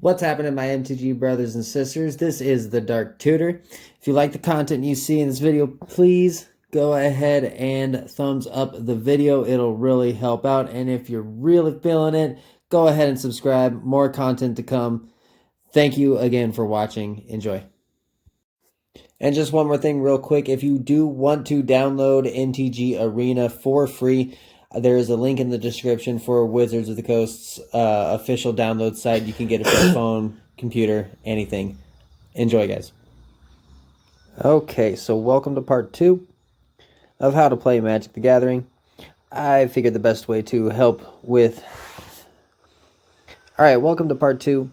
What's happening, my MTG brothers and sisters? This is the Dark Tutor. If you like the content you see in this video, please go ahead and thumbs up the video. It'll really help out. And if you're really feeling it, go ahead and subscribe. More content to come. Thank you again for watching. Enjoy. And just one more thing real quick. If you do want to download Mtg Arena for free, there is a link in the description for Wizards of the Coast's official download site. You can get it for your phone, computer, anything. Enjoy, guys. Okay, so welcome to part 2 of how to play Magic the Gathering. I figured the best way to help with... Alright, welcome to part 2.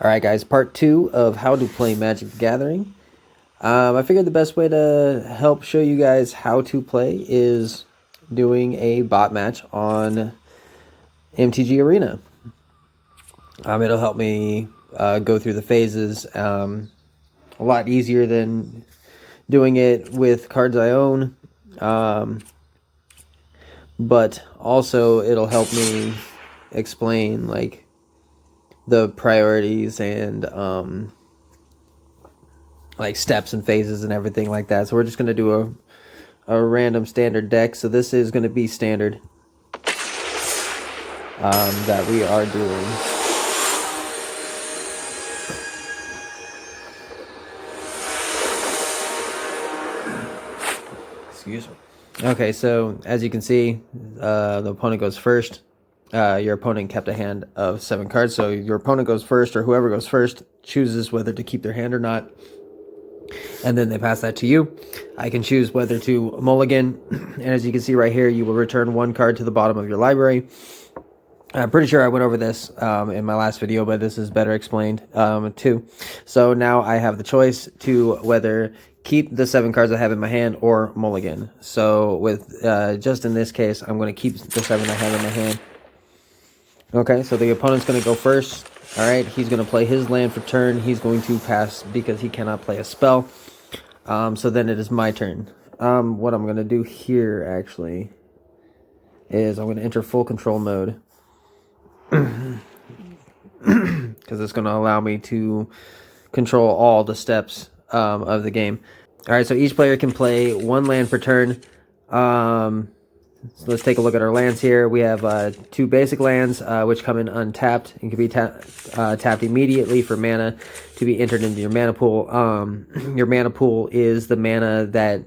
Alright guys, part 2 of how to play Magic the Gathering. I figured the best way to help show you guys how to play is doing a bot match on Mtg Arena. It'll help me go through the phases a lot easier than doing it with cards I own. But also it'll help me explain like the priorities and like steps and phases and everything like that. So we're just going to do a random standard deck. So this is going to be standard that we are doing. Excuse me. Okay, so as you can see, the opponent goes first. Your opponent kept a hand of 7 cards. So your opponent goes first, or whoever goes first chooses whether to keep their hand or not. And then they pass that to you. I can choose whether to mulligan. And as you can see right here, you will return 1 card to the bottom of your library. I'm pretty sure I went over this in my last video, but this is better explained too. So now I have the choice to whether keep the 7 cards I have in my hand or mulligan. So with just in this case, I'm going to keep the 7 I have in my hand. Okay, so the opponent's going to go first. All right, he's going to play his land for turn. He's going to pass because he cannot play a spell. So then it is my turn. What I'm going to do here, actually, is I'm going to enter full control mode. Because it's going to allow me to control all the steps of the game. All right, so each player can play 1 land per turn. So let's take a look at our lands here. We have 2 basic lands, which come in untapped and can be tapped immediately for mana to be entered into your mana pool. Your mana pool is the mana that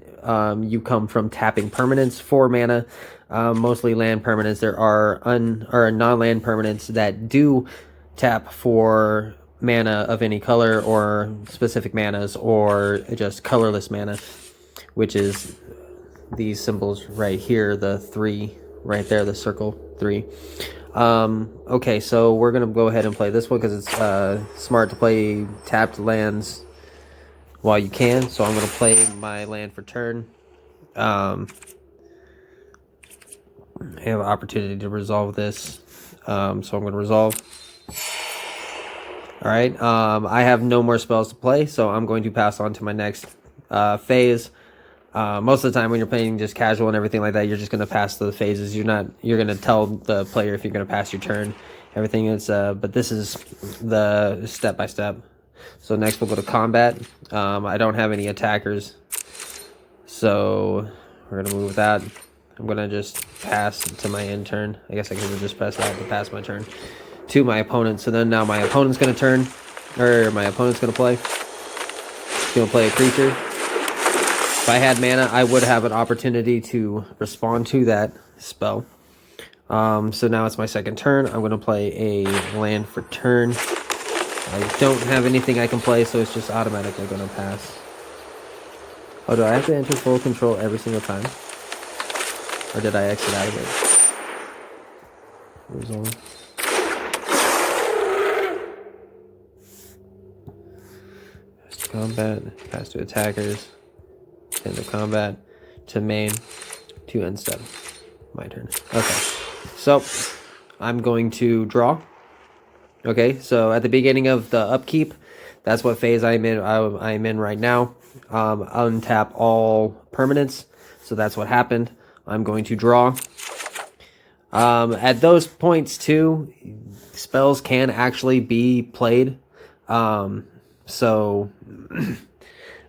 you come from tapping permanents for mana, mostly land permanents. There are non-land permanents that do tap for mana of any color or specific manas or just colorless mana, which is these symbols right here, the 3 right there, the circle 3. Okay, so we're gonna go ahead and play this one because it's smart to play tapped lands while you can. So I'm gonna play my land for turn. I have an opportunity to resolve this, so I'm gonna resolve. All right, I have no more spells to play, so I'm going to pass on to my next phase. Most of the time when you're playing just casual and everything like that, you're just going to pass the phases. You're going to tell the player if you're going to pass your turn. Everything is, but this is the step-by-step. So next we'll go to combat. I don't have any attackers, so we're going to move with that. I'm going to just pass to my end turn. I guess I could have just pressed that to pass my turn to my opponent. So then now my opponent's going to turn, or my opponent's going to play. He's going to play a creature. If I had mana, I would have an opportunity to respond to that spell. So now it's my second turn. I'm going to play a land for turn. I don't have anything I can play, so it's just automatically going to pass. Oh, do I have to enter full control every single time? Or did I exit out of it? Resolve. Pass to combat, pass to attackers. Into combat, to main, to end step. My turn. Okay, so I'm going to draw. Okay, so at the beginning of the upkeep, that's what phase I'm in. I'm in right now. Untap all permanents. So that's what happened. I'm going to draw. At those points too, spells can actually be played. So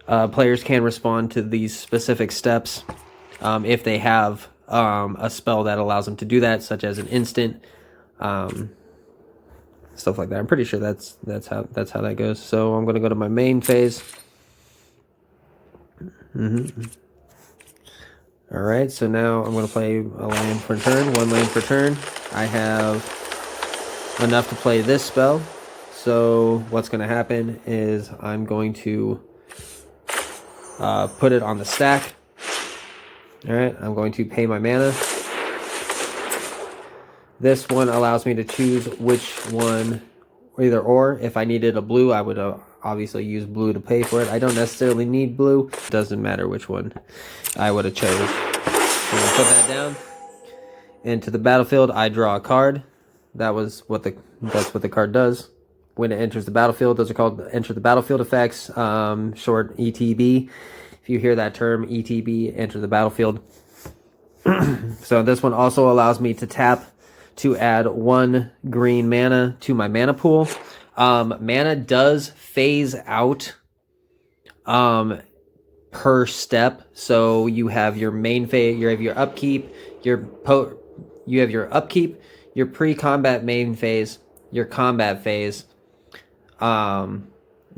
players can respond to these specific steps if they have a spell that allows them to do that, such as an instant, stuff like that. I'm pretty sure that's how that goes. So I'm gonna go to my main phase. All right, so now I'm going to play a land per turn, 1 land per turn. I have enough to play this spell. So what's going to happen is I'm going to put it on the stack. All right, I'm going to pay my mana. This one allows me to choose which one, either or. If I needed a blue, I would obviously use blue to pay for it. I don't necessarily need blue. It doesn't matter which one I would have chose. So I'm gonna put that down. Into the battlefield, I draw a card. That's what the card does. When it enters the battlefield, those are called enter the battlefield effects, short ETB. If you hear that term, ETB, enter the battlefield. So this one also allows me to tap to add 1 green mana to my mana pool. Mana does phase out per step. So you have your main phase, you have your upkeep, your pre-combat main phase, your combat phase,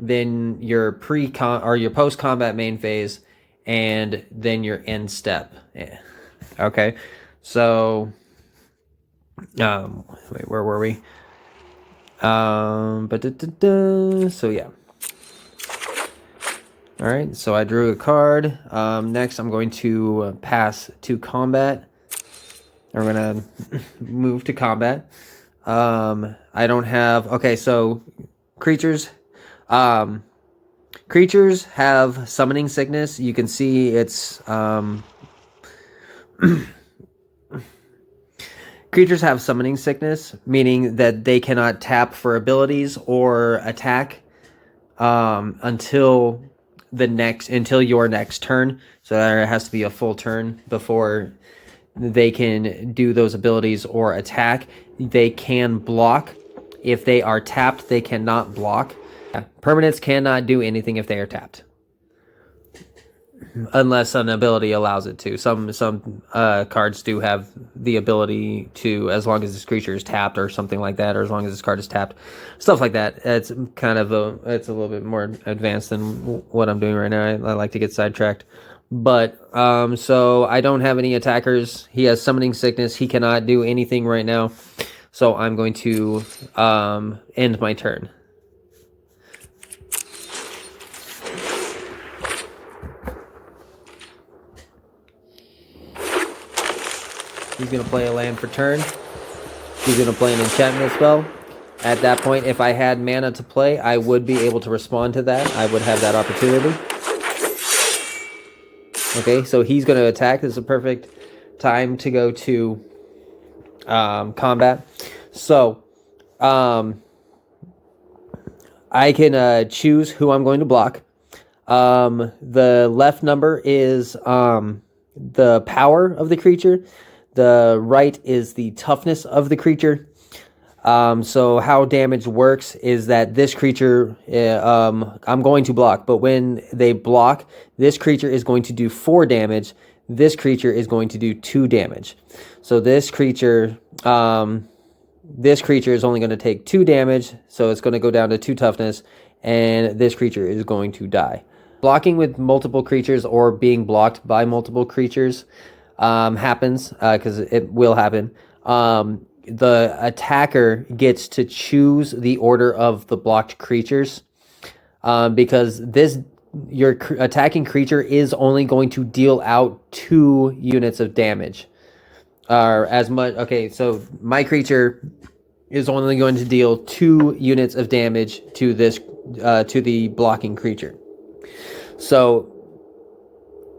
then your your post-combat main phase, and then your end step. Yeah. Okay, so wait, where were we? So yeah. All right, so I drew a card. Next, I'm going to pass to combat. I'm gonna move to combat. I don't have. Okay, so creatures. Creatures have summoning sickness. You can see it's creatures have summoning sickness, meaning that they cannot tap for abilities or attack until your next turn. So there has to be a full turn before they can do those abilities or attack. They can block. If they are tapped, they cannot block. Permanents cannot do anything if they are tapped, unless an ability allows it to. Some cards do have the ability to, as long as this creature is tapped or something like that, or as long as this card is tapped, stuff like that. It's kind of it's a little bit more advanced than what I'm doing right now. I like to get sidetracked. But so I don't have any attackers. He has summoning sickness. He cannot do anything right now. So I'm going to end my turn. He's going to play a land for turn. He's going to play an enchantment spell. At that point, if I had mana to play, I would be able to respond to that. I would have that opportunity. Okay, so he's going to attack. This is a perfect time to go to combat. So I can choose who I'm going to block. The left number is the power of the creature. The right is the toughness of the creature. So how damage works is that this creature, I'm going to block, but when they block, this creature is going to do 4 damage. This creature is going to do 2 damage. So this creature is only going to take 2 damage, so it's going to go down to 2 toughness, and this creature is going to die. Blocking with multiple creatures or being blocked by multiple creatures happens, because it will happen. The attacker gets to choose the order of the blocked creatures, because your attacking creature is only going to deal out 2 units of damage, or as much. Okay, so my creature is only going to deal 2 units of damage to this to the blocking creature. So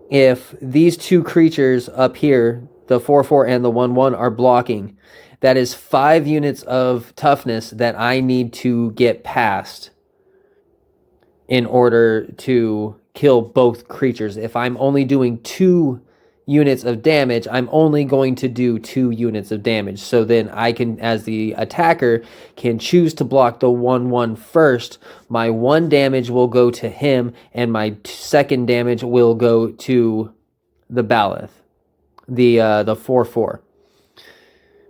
if these 2 creatures up here, the 4/4 and the 1/1, are blocking, that is 5 units of toughness that I need to get past in order to kill both creatures. If I'm only doing 2 units of damage, I'm only going to do 2 units of damage. So then I can, as the attacker, can choose to block the 1/1 first. My 1 damage will go to him, and my 2nd damage will go to the Baloth, the 4/4.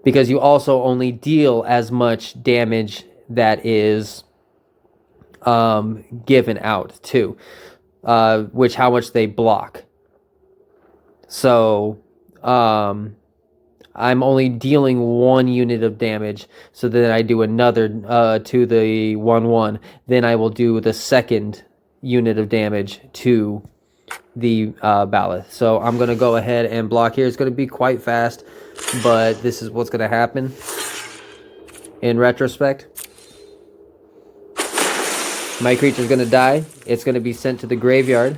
Because you also only deal as much damage that is given out too, which how much they block. So I'm only dealing 1 unit of damage. So then I do another to the 1/1. Then I will do the 2nd unit of damage to the Baloth. So I'm going to go ahead and block here. It's going to be quite fast, but this is what's going to happen in retrospect. My creature's going to die. It's going to be sent to the graveyard.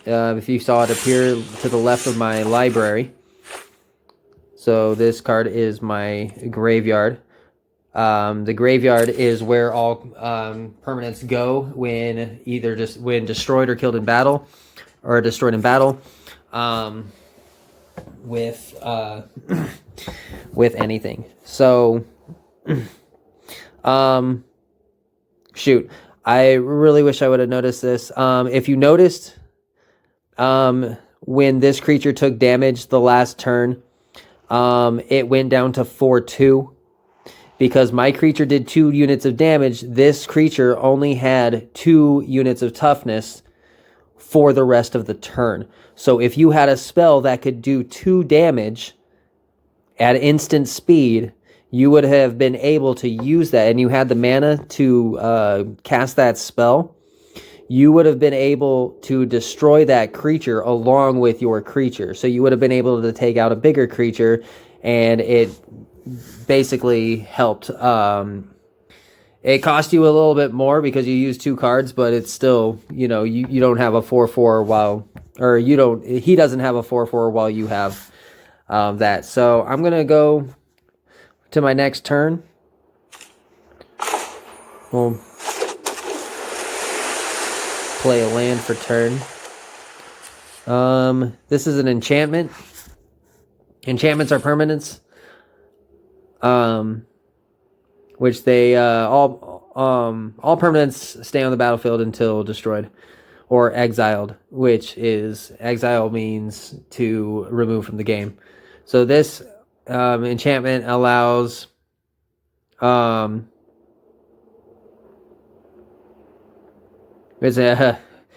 If you saw it appear to the left of my library. So this card is my graveyard. The graveyard is where all permanents go when either when destroyed or killed in battle, or destroyed in battle, with with anything. So, shoot, I really wish I would have noticed this. If you noticed, when this creature took damage the last turn, it went down to 4/2. Because my creature did 2 units of damage, this creature only had 2 units of toughness for the rest of the turn. So if you had a spell that could do 2 damage at instant speed, you would have been able to use that, and you had the mana to cast that spell, you would have been able to destroy that creature along with your creature. So you would have been able to take out a bigger creature, and it basically helped. It cost you a little bit more because you used 2 cards, but it's still, you know, you don't have a 4/4 while, or you don't, he doesn't have a 4/4 while you have that. So I'm going to go to my next turn. We'll play a land for turn. This is an enchantment. Enchantments are permanents. Which they all permanents stay on the battlefield until destroyed or exiled, which is exile means to remove from the game. So this enchantment allows it's an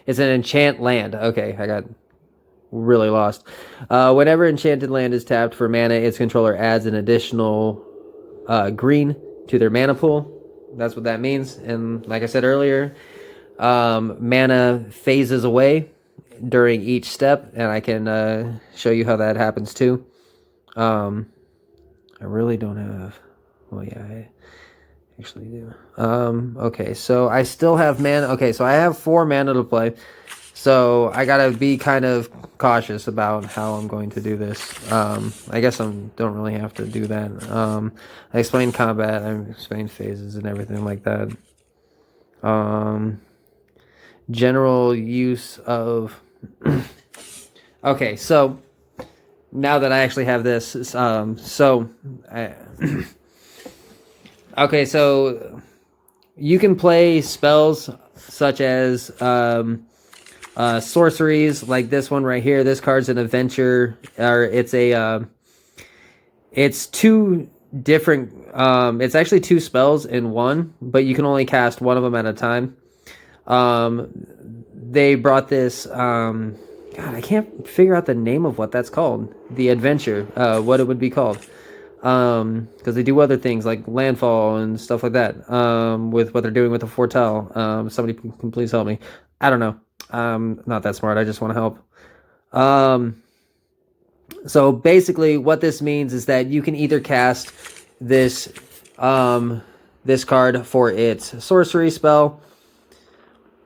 enchant land. Okay, I got really lost. Whenever enchanted land is tapped for mana, its controller adds an additional green to their mana pool. That's what that means. And like I said earlier, mana phases away during each step, and I can show you how that happens too. I really don't have, well, yeah, I actually do. Okay, so I still have mana. Okay, so I have 4 mana to play. So I gotta be kind of cautious about how I'm going to do this. I guess I don't really have to do that. I explained combat, I explained phases and everything like that. General use of... Okay, so now that I actually have this, okay, so you can play spells such as sorceries, like this one right here. This card's an adventure, or it's a it's 2 different, it's actually 2 spells in one, but you can only cast one of them at a time. They brought this, God, I can't figure out the name of what that's called, the adventure, what it would be called, because they do other things like landfall and stuff like that, with what they're doing with the foretell. Somebody can please help me. I don't know. Not that smart. I just want to help. So basically what this means is that you can either cast this, this card for its sorcery spell.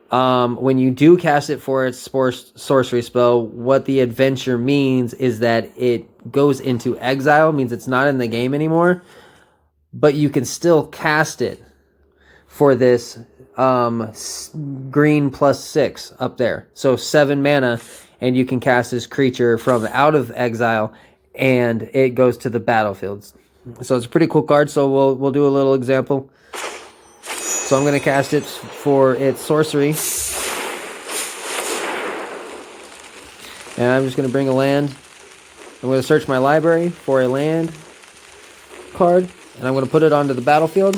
When you do cast it for its sorcery spell, what the adventure means is that it goes into exile, means it's not in the game anymore, but you can still cast it for this green +6 up there. So 7 mana, and you can cast this creature from out of exile, and it goes to the battlefields. So it's a pretty cool card. So we'll do a little example. So I'm going to cast it for its sorcery. And I'm just going to bring a land. I'm going to search my library for a land card, and I'm going to put it onto the battlefield.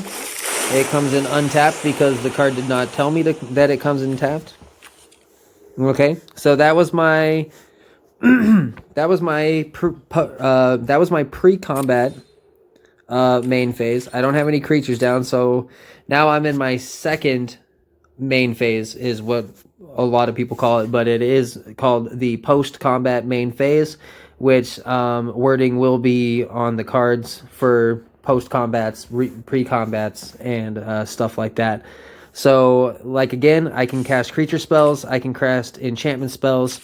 It comes in untapped because the card did not tell me that it comes in tapped. Okay, so that was my pre-combat main phase. I don't have any creatures down, so now I'm in my second main phase, is what a lot of people call it, but it is called the post-combat main phase, which wording will be on the cards for post-combats, pre-combats, and stuff like that. So, like, again, I can cast creature spells, I can cast enchantment spells,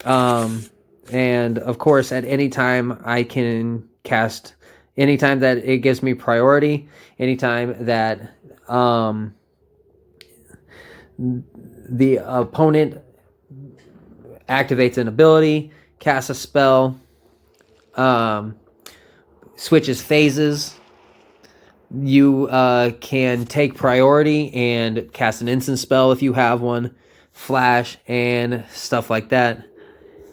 and, of course, at any time I can cast, anytime that it gives me priority, anytime that the opponent activates an ability, casts a spell, switches phases, you can take priority and cast an instant spell if you have one, flash, and stuff like that,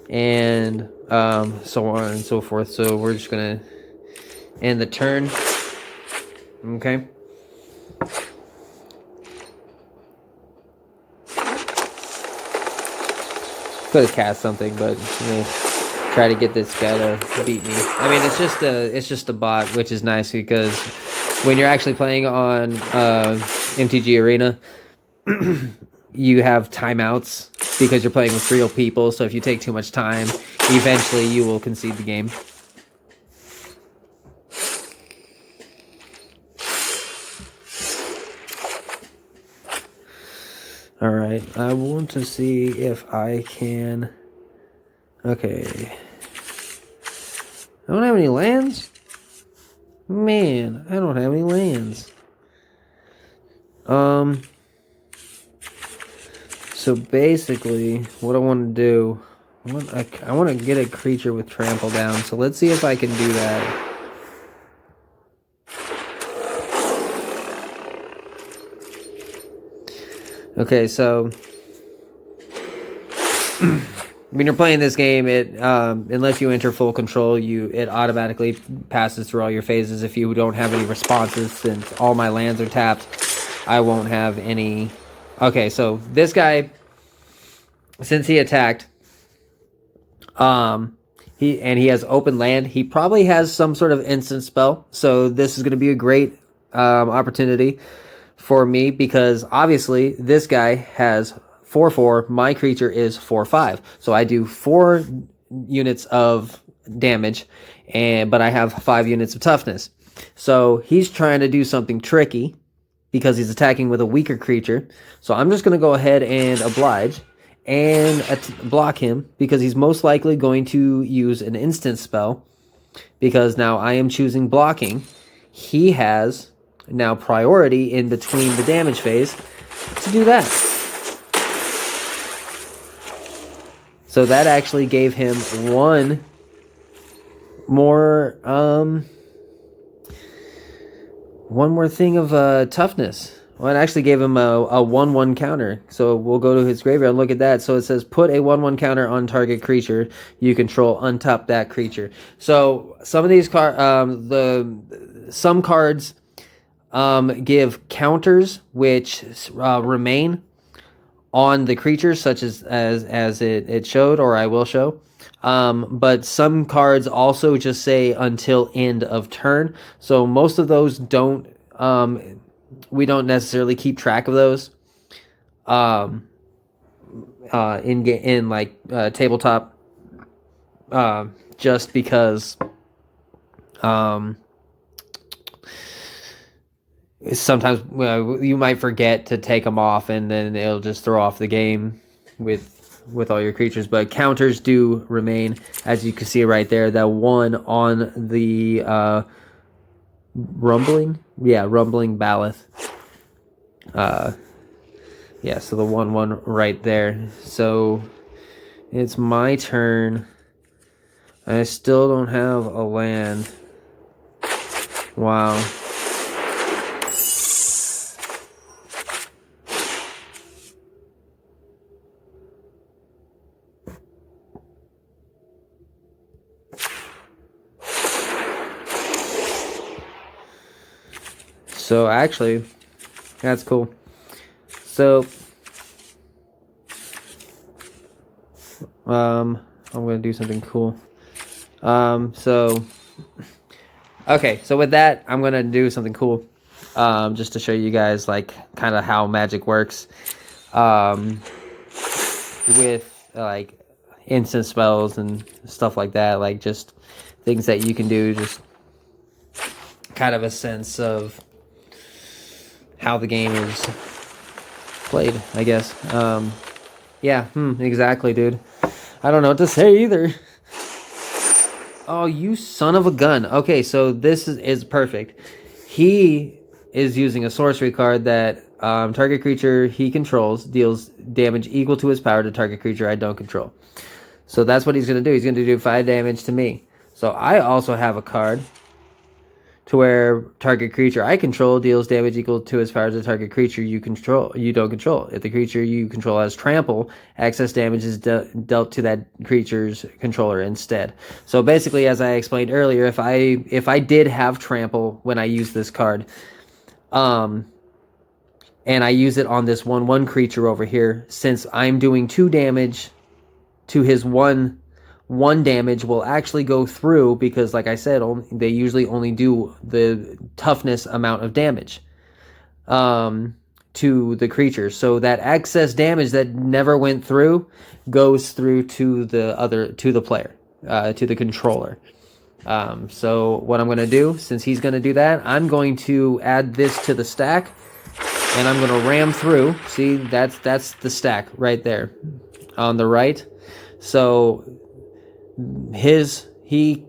and so on and so forth. So we're just going to end the turn. Okay. Could have cast something, but try to get this guy to beat me. I mean, it's just a bot, which is nice because when you're actually playing on Mtg Arena, you have timeouts because you're playing with real people. So if you take too much time, eventually you will concede the game. All right, I want to see if I can. Okay, I don't have any lands. Man, I don't have any lands. So basically, what I want to do, I want to get a creature with trample down. So let's see if I can do that. Okay, so when you're playing this game, it unless you enter full control, it automatically passes through all your phases. If you don't have any responses, since all my lands are tapped, I won't have any. Okay, so this guy, since he attacked, he has open land. He probably has some sort of instant spell. So this is going to be a great opportunity for me, because obviously this guy has 4/4. My creature is 4/5. So I do 4 units of damage, but I have 5 units of toughness. So he's trying to do something tricky because he's attacking with a weaker creature. So I'm just going to go ahead and oblige and block him, because he's most likely going to use an instant spell, because now I am choosing blocking. He has now priority in between the damage phase to do that. So that actually gave him one more thing of toughness. Well, it actually gave him a 1/1 counter. So we'll go to his graveyard and look at that. So it says put a 1/1 counter on target creature you control, untap that creature. So some of these some cards give counters which remain on the creatures, such as it showed, or I will show. But some cards also just say until end of turn. So most of those don't. We don't necessarily keep track of those. In tabletop, just because. Sometimes you might forget to take them off, and then it'll just throw off the game with all your creatures. But counters do remain, as you can see right there. That one on the rumbling Baloth. So the 1/1 right there. So It's my turn. I still don't have a land. Wow. So actually, that's cool. So, I'm gonna do something cool. Okay, so with that, I'm gonna do something cool, just to show you guys like kind of how magic works, with like instant spells and stuff like that, like just things that you can do, just kind of a sense of how the game is played, I guess. Yeah, exactly, dude. I don't know what to say either. Oh, you son of a gun. Okay, so this is perfect. He is using a sorcery card that target creature he controls deals damage equal to his power to target creature I don't control. So that's what he's going to do. He's going to do 5 damage to me. So I also have a card to where target creature I control deals damage equal to its power to target creature you don't control. If the creature you control has trample, excess damage is dealt to that creature's controller instead. So basically, as I explained earlier, if I did have trample when I use this card, and I use it on this 1/1 creature over here, since I'm doing 2 damage to his one damage will actually go through, because like I said, they usually only do the toughness amount of damage to the creature. So that excess damage that never went through goes through to the player, to the controller. So what I'm going to do, since he's going to do that, I'm going to add this to the stack, and I'm going to ram through. See, that's the stack right there on the right. So he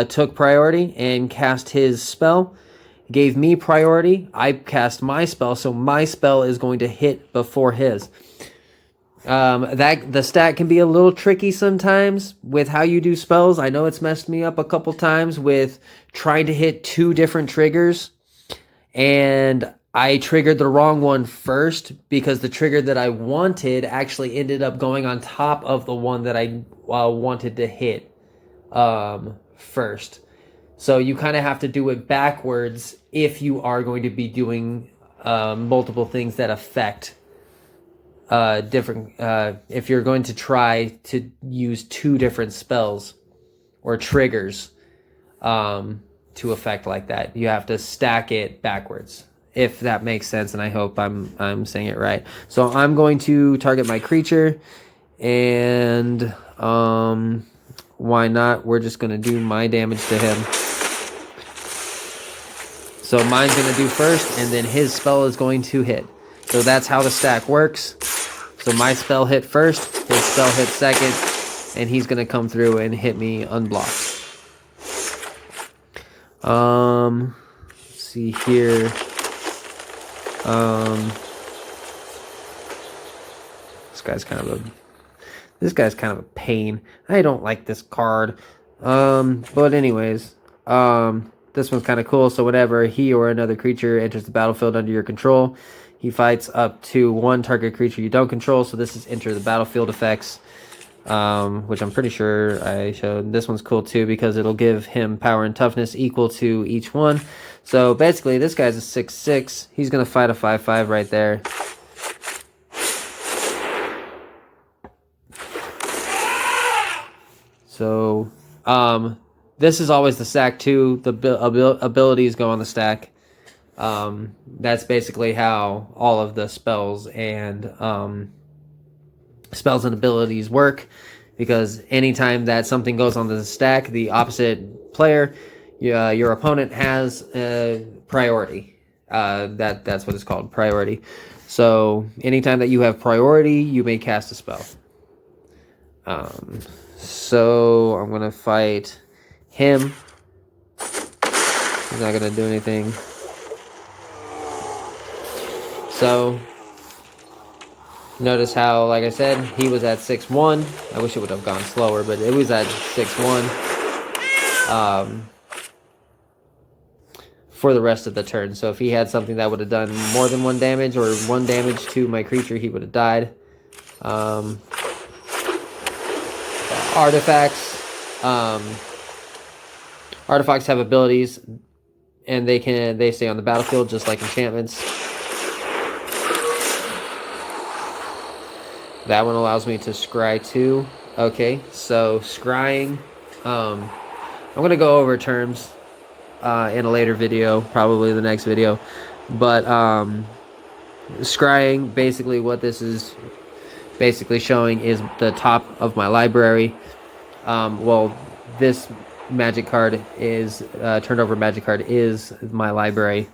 took priority and cast his spell, gave me priority. I cast my spell, so my spell is going to hit before his. That the stat can be a little tricky sometimes with how you do spells. I know it's messed me up a couple times with trying to hit 2 different triggers, and I triggered the wrong one first because the trigger that I wanted actually ended up going on top of the one that I wanted to hit first. So you kind of have to do it backwards if you are going to be doing multiple things that affect different. If you're going to try to use 2 different spells or triggers to affect like that, you have to stack it backwards, if that makes sense, and I hope I'm saying it right. So I'm going to target my creature, and why not? We're just going to do my damage to him. So mine's going to do first, and then his spell is going to hit. So that's how the stack works. So my spell hit first, his spell hit second, and he's going to come through and hit me unblocked. Let's see here. This guy's kind of a pain. I don't like this card. But anyways, this one's kind of cool. So whenever he or another creature enters the battlefield under your control, he fights up to 1 target creature you don't control. So this is enter the battlefield effects, which I'm pretty sure I showed. This one's cool too because it'll give him power and toughness equal to each one. So basically, this guy's a 6/6. He's gonna fight a 5/5 right there. So, this is always the stack too. The abilities go on the stack. That's basically how all of the spells and abilities work. Because anytime that something goes on the stack, the opposite player, your opponent has priority. That's what it's called, priority. So anytime that you have priority, you may cast a spell. So I'm gonna fight him. He's not gonna do anything. So Notice how, like I said, he was at 6-1. I wish it would have gone slower, but it was at 6-1 for the rest of the turn. So if he had something that would have done more than 1 damage or 1 damage to my creature, he would have died. Artifacts. Artifacts have abilities, and they stay on the battlefield just like enchantments. That one allows me to scry too. Okay, so scrying. I'm gonna go over terms in a later video, probably the next video. But scrying, basically what this is basically showing is the top of my library. Well, this magic card is turned over magic card is my library.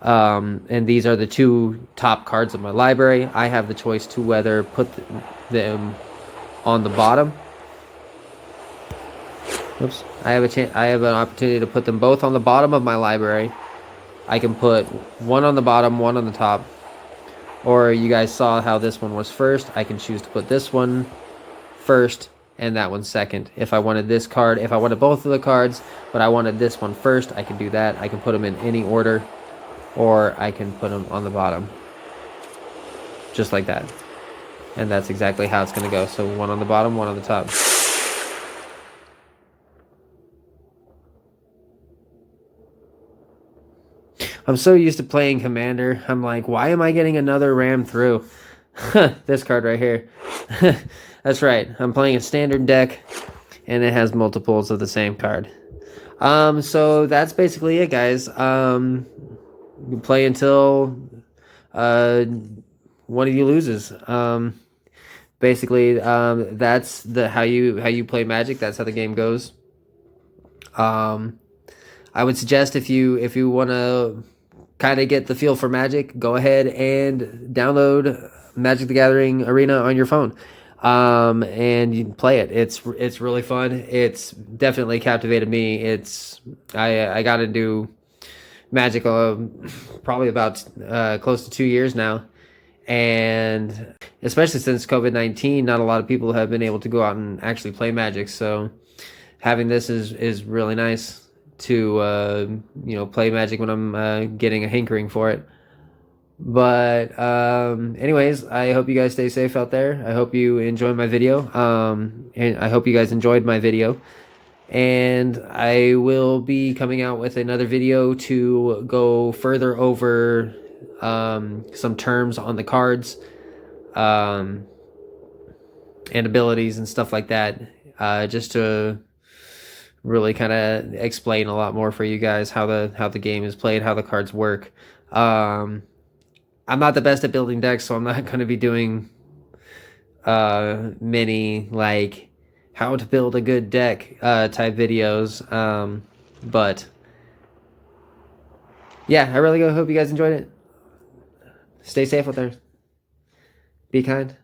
And these are the 2 top cards of my library. I have the choice to whether put them on the bottom. Oops. I have an opportunity to put them both on the bottom of my library. I can put one on the bottom, one on the top. Or you guys saw how this one was first. I can choose to put this one first and that one second. If I wanted this card, if I wanted both of the cards, but I wanted this one first, I can do that. I can put them in any order. Or I can put them on the bottom. Just like that. And that's exactly how it's going to go. So one on the bottom, one on the top. I'm so used to playing Commander. I'm like, why am I getting another ram through? This card right here. That's right. I'm playing a standard deck. And it has multiples of the same card. So that's basically it, guys. You play until one of you loses. Basically, that's how you play Magic. That's how the game goes. I would suggest if you want to kind of get the feel for Magic, go ahead and download Magic the Gathering Arena on your phone, and you can play it. It's really fun. It's definitely captivated me. I got into Magic probably about close to 2 years now, and especially since COVID-19, not a lot of people have been able to go out and actually play Magic. So having this is really nice to play Magic when I'm getting a hankering for it. But anyways, I hope you guys stay safe out there. I hope you enjoy my video, and I hope you guys enjoyed my video. And I will be coming out with another video to go further over some terms on the cards, and abilities and stuff like that, just to really kind of explain a lot more for you guys how the game is played, how the cards work. I'm not the best at building decks, so I'm not going to be doing many like how to build a good deck type videos, but yeah, I really hope you guys enjoyed it. Stay safe out there, be kind.